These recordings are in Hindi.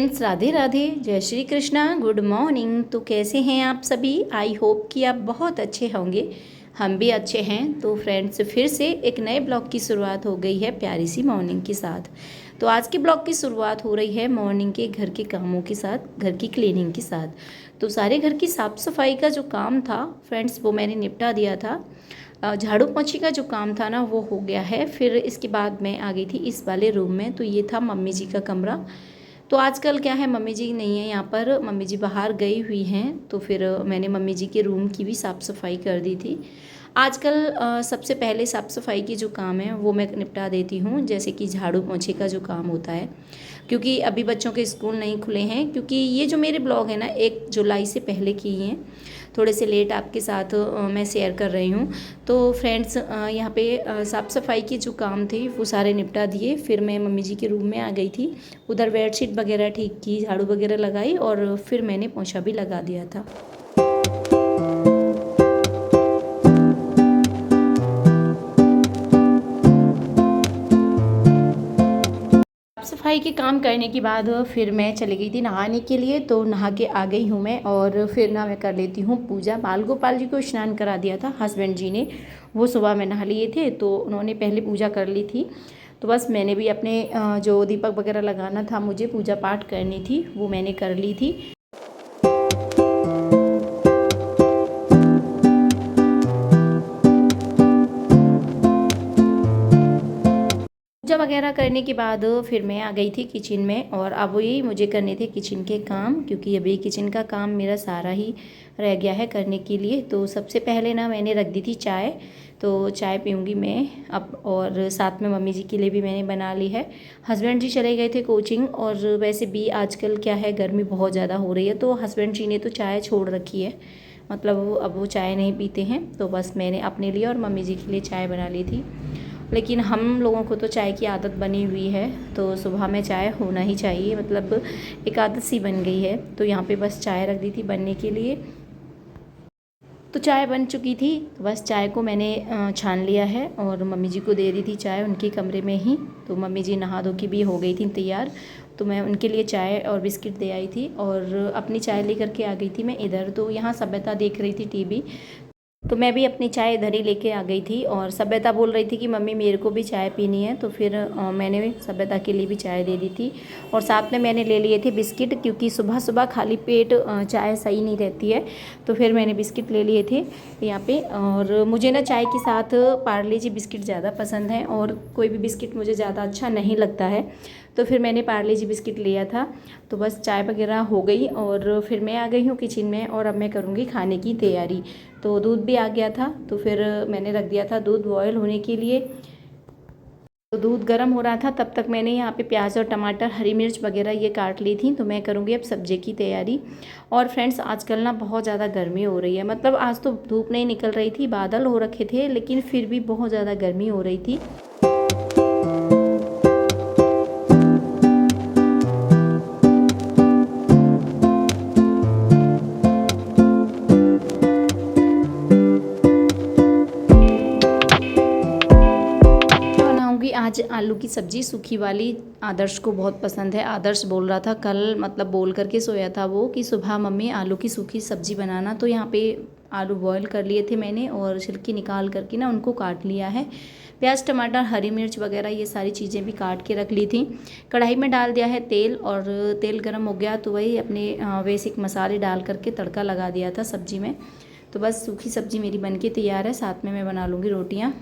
फ्रेंड्स, राधे राधे, जय श्री कृष्णा, गुड मॉर्निंग। तो कैसे हैं आप सभी? आई होप कि आप बहुत अच्छे होंगे। हम भी अच्छे हैं। तो फ्रेंड्स, फिर से एक नए ब्लॉग की शुरुआत हो गई है प्यारी सी मॉर्निंग के साथ। तो आज के ब्लॉग की शुरुआत हो रही है मॉर्निंग के घर के कामों के साथ, घर की क्लीनिंग के साथ। तो सारे घर की साफ़ सफाई का जो काम था फ्रेंड्स, वो मैंने निपटा दिया था। झाड़ू पोंछी का जो काम था ना, वो हो गया है। फिर इसके बाद मैं आ गई थी इस वाले रूम में। तो ये था मम्मी जी का कमरा। तो आजकल क्या है, मम्मी जी नहीं है यहाँ पर, मम्मी जी बाहर गई हुई हैं। तो फिर मैंने मम्मी जी के रूम की भी साफ़ सफाई कर दी थी। आजकल सबसे पहले साफ़ सफाई के जो काम है वो मैं निपटा देती हूँ, जैसे कि झाड़ू पोंछे का जो काम होता है। क्योंकि अभी बच्चों के स्कूल नहीं खुले हैं, क्योंकि ये जो मेरे ब्लॉग है ना 1 जुलाई से पहले की हैं, थोड़े से लेट आपके साथ मैं शेयर कर रही हूँ। तो फ्रेंड्स, यहाँ पे साफ़ सफाई के जो काम थे वो सारे निपटा दिए। फिर मैं मम्मी जी के रूम में आ गई थी, उधर बेडशीट वगैरह ठीक की, झाड़ू वगैरह लगाई और फिर मैंने पोंछा भी लगा दिया था। सफाई के काम करने के बाद फिर मैं चली गई थी नहाने के लिए। तो नहा के आ गई हूँ मैं, और फिर ना मैं कर लेती हूँ पूजा। बाल गोपाल जी को स्नान करा दिया था हस्बैंड जी ने, वो सुबह में नहा लिए थे तो उन्होंने पहले पूजा कर ली थी। तो बस मैंने भी अपने जो दीपक वगैरह लगाना था, मुझे पूजा पाठ करनी थी, वो मैंने कर ली थी। पूजा वगैरह करने के बाद फिर मैं आ गई थी किचन में, और अब यही मुझे करने थे किचन के काम, क्योंकि अभी किचन का काम मेरा सारा ही रह गया है करने के लिए। तो सबसे पहले ना मैंने रख दी थी चाय। तो चाय पीऊँगी मैं अब, और साथ में मम्मी जी के लिए भी मैंने बना ली है। हस्बैंड जी चले गए थे कोचिंग, और वैसे भी आजकल क्या है, गर्मी बहुत ज़्यादा हो रही है, तो हस्बैंड जी ने तो चाय छोड़ रखी है, मतलब अब वो चाय नहीं पीते हैं। तो बस मैंने अपने लिए और मम्मी जी के लिए चाय बना ली थी। लेकिन हम लोगों को तो चाय की आदत बनी हुई है, तो सुबह में चाय होना ही चाहिए, मतलब एक आदत सी बन गई है। तो यहाँ पे बस चाय रख दी थी बनने के लिए। तो चाय बन चुकी थी, तो बस चाय को मैंने छान लिया है और मम्मी जी को दे दी थी चाय उनके कमरे में ही। तो मम्मी जी नहा धो के भी हो गई थी तैयार। तो मैं उनके लिए चाय और बिस्किट दे आई थी, और अपनी चाय लेकर के आ गई थी मैं इधर। तो यहाँ सभ्यता देख रही थी टीवी, तो मैं भी अपनी चाय इधर ही लेके आ गई थी। और सभ्यता बोल रही थी कि मम्मी मेरे को भी चाय पीनी है, तो फिर मैंने सभ्यता के लिए भी चाय दे दी थी। और साथ में मैंने ले लिए थे बिस्किट, क्योंकि सुबह सुबह खाली पेट चाय सही नहीं रहती है। तो फिर मैंने बिस्किट ले लिए थे यहाँ पे। और मुझे ना चाय के साथ पार्ले जी बिस्किट ज़्यादा पसंद है, और कोई भी बिस्किट मुझे ज़्यादा अच्छा नहीं लगता है। तो फिर मैंने पार्ले जी बिस्किट लिया था। तो बस चाय वगैरह हो गई, और फिर मैं आ गई हूँ किचन में, और अब मैं करूँगी खाने की तैयारी। तो दूध भी आ गया था, तो फिर मैंने रख दिया था दूध बॉयल होने के लिए। तो दूध गर्म हो रहा था, तब तक मैंने यहाँ पे प्याज और टमाटर, हरी मिर्च वगैरह ये काट ली थी। तो मैं करूँगी अब सब्जी की तैयारी। और फ्रेंड्स, आजकल ना बहुत ज़्यादा गर्मी हो रही है, मतलब आज तो धूप नहीं निकल रही थी, बादल हो रखे थे, लेकिन फिर भी बहुत ज़्यादा गर्मी हो रही थी। आज आलू की सब्ज़ी सूखी वाली। आदर्श को बहुत पसंद है। आदर्श बोल रहा था कल, मतलब बोल करके सोया था वो, कि सुबह मम्मी आलू की सूखी सब्ज़ी बनाना। तो यहाँ पे आलू बॉईल कर लिए थे मैंने, और छिलकी निकाल करके ना उनको काट लिया है। प्याज टमाटर हरी मिर्च वगैरह ये सारी चीज़ें भी काट के रख ली थी। कढ़ाई में डाल दिया है तेल, और तेल गर्म हो गया तो वही अपने बेसिक मसाले डाल करके तड़का लगा दिया था सब्ज़ी में। तो बस सूखी सब्ज़ी मेरी बन के तैयार है, साथ में मैं बना लूँगी रोटियाँ।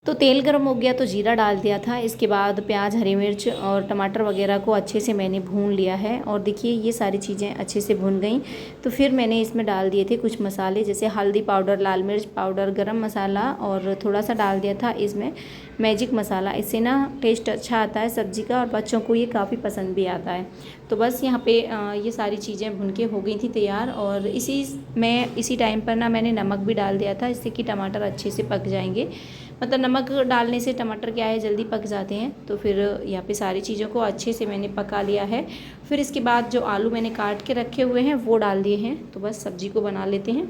तो तेल गर्म हो गया तो जीरा डाल दिया था। इसके बाद प्याज हरी मिर्च और टमाटर वगैरह को अच्छे से मैंने भून लिया है, और देखिए ये सारी चीज़ें अच्छे से भून गई। तो फिर मैंने इसमें डाल दिए थे कुछ मसाले, जैसे हल्दी पाउडर, लाल मिर्च पाउडर, गरम मसाला, और थोड़ा सा डाल दिया था इसमें मैजिक मसाला। इससे ना टेस्ट अच्छा आता है सब्ज़ी का, और बच्चों को ये काफ़ी पसंद भी आता है। तो बस यहाँ पे ये सारी चीज़ें भुन के हो गई थी तैयार। और इसी टाइम पर ना मैंने नमक भी डाल दिया था, इससे कि टमाटर अच्छे से पक जाएंगे। मतलब नमक डालने से टमाटर क्या है, जल्दी पक जाते हैं। तो फिर यहाँ पे सारी चीज़ों को अच्छे से मैंने पका लिया है। फिर इसके बाद जो आलू मैंने काट के रखे हुए हैं वो डाल दिए हैं। तो बस सब्ज़ी को बना लेते हैं।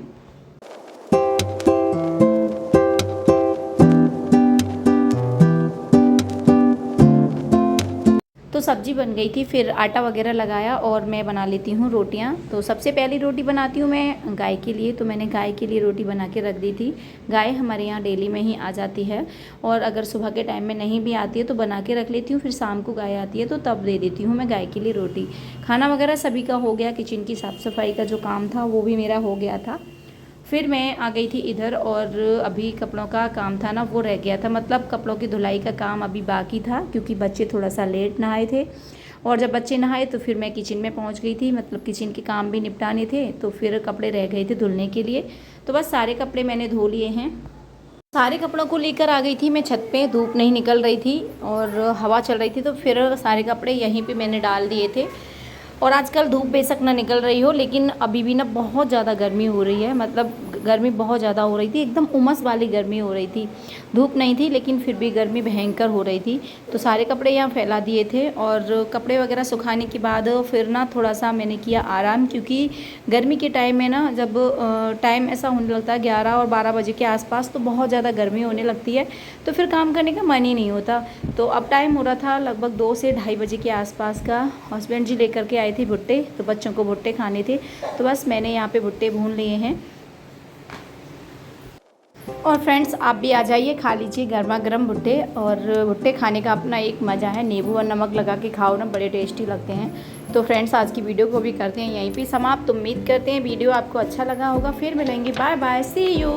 सब्ज़ी बन गई थी, फिर आटा वगैरह लगाया और मैं बना लेती हूँ रोटियाँ। तो सबसे पहली रोटी बनाती हूँ मैं गाय के लिए, तो मैंने गाय के लिए रोटी बना के रख दी थी। गाय हमारे यहाँ डेली में ही आ जाती है, और अगर सुबह के टाइम में नहीं भी आती है तो बना के रख लेती हूँ, फिर शाम को गाय आती है तो तब दे देती हूँ मैं गाय के लिए रोटी। खाना वगैरह सभी का हो गया, किचन की साफ़ सफाई का जो काम था वो भी मेरा हो गया था। फिर मैं आ गई थी इधर, और अभी कपड़ों का काम था ना वो रह गया था, मतलब कपड़ों की धुलाई का काम अभी बाकी था, क्योंकि बच्चे थोड़ा सा लेट नहाए थे। और जब बच्चे नहाए तो फिर मैं किचन में पहुंच गई थी, मतलब किचन के काम भी निपटाने थे, तो फिर कपड़े रह गए थे धुलने के लिए। तो बस सारे कपड़े मैंने धो लिए हैं। सारे कपड़ों को लेकर आ गई थी मैं छत पे, धूप नहीं निकल रही थी और हवा चल रही थी, तो फिर सारे कपड़े यहीं पे मैंने डाल दिए थे। और आजकल धूप बेशक ना निकल रही हो, लेकिन अभी भी ना बहुत ज़्यादा गर्मी हो रही है, मतलब गर्मी बहुत ज़्यादा हो रही थी, एकदम उमस वाली गर्मी हो रही थी। धूप नहीं थी लेकिन फिर भी गर्मी भयंकर हो रही थी। तो सारे कपड़े यहाँ फैला दिए थे, और कपड़े वगैरह सुखाने के बाद फिर ना थोड़ा सा मैंने किया आराम, क्योंकि गर्मी के टाइम में ना जब टाइम ऐसा होने लगता है 11 और 12 बजे के आसपास, तो बहुत ज़्यादा गर्मी होने लगती है, तो फिर काम करने का मन ही नहीं होता। तो अब टाइम हो रहा था लगभग 2 से ढाई बजे के आसपास का। हस्बैंड जी लेकर के आए थे भुट्टे, तो बच्चों को भुट्टे खाने थे, तो बस मैंने यहाँ पे भुट्टे भून लिए हैं। और फ्रेंड्स आप भी आ जाइए, खा लीजिए गर्मा गर्म भुट्टे। और भुट्टे खाने का अपना एक मज़ा है, नींबू और नमक लगा के खाओ ना, बड़े टेस्टी लगते हैं। तो फ्रेंड्स आज की वीडियो को भी करते हैं यहीं पे समाप्त। उम्मीद करते हैं वीडियो आपको अच्छा लगा होगा। फिर मिलेंगे, बाय बाय, सी यू।